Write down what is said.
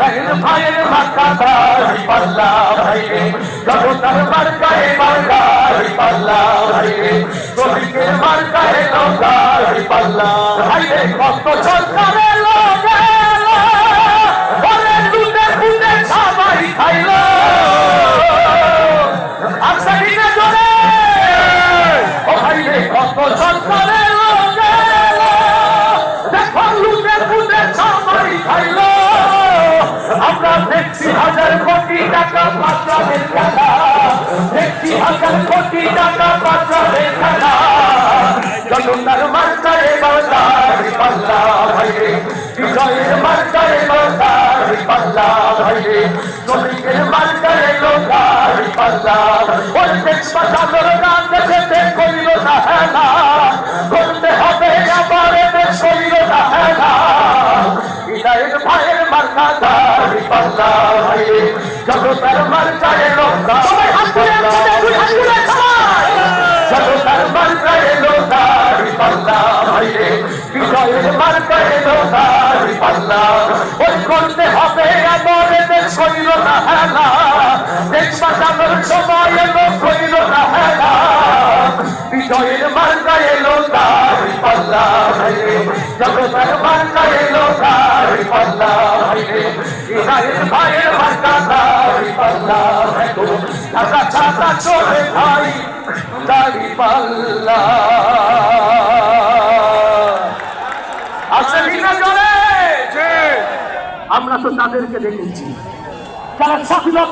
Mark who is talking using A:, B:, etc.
A: ইদায়ের ভাইয়ের মাথা দাড়ি পাল্লা ভাইরে জগতার মার্কায় দাড়ি পাল্লা ভাইরে শ্রমিকের মার্কায় দাড়ি পাল্লা ভাইরে কত সরকারের লোক বলে লুটে ফুটে সবাই খাইল আর সেদিনে জোরে ও ভাইরে কত সরকারের লোক দেখো লুটে ফুটে সবাই খাইল আমরা দেখছি হাজার কোটি টাকা পাচারের খেলা দেখছি হাজার কোটি টাকা পাচারের খেলা জনতার মার্কায় দাড়ি পাল্লা ভাইরে বিজয়ের মার্কায় দাড়ি পাল্লা ভাইরে শ্রমিকের মার্কায় দাড়ি পাল্লা ওই দেশ বাঁচানোর গান দেখে করিল না হেলা করতে হবে আবার দেশ করিল না হেলা ইদায়ের ভাইয়ের মার্কা দাড়ি পাল্লা ভাইরে জগতার মার্কায় সবাই হাত তুলে জগতার মার্কায় দাড়ি পাল্লা ভাইরে বিজয়ের মার্কায় দাড়ি পাল্লা ওই করতে হবে আবার দেশ করিল না হেলা দেশ বাঁচানোর সময় লোক করিল না হেলা বিজয়ের মার্কায় দাড়ি পাল্লা ভাইরে জগতার মার্কায় দাড়ি পাল্লা ভাইরে ইদায়ের ভাইয়ের মার্কা দাড়ি পাল্লা ভাইরে ঢাকা ছাতা চলে ভাই দাড়ি পাল্লা আসলে না জোরে আমরা তো তাদেরকে দেখেছি যারা স্বাধীনতা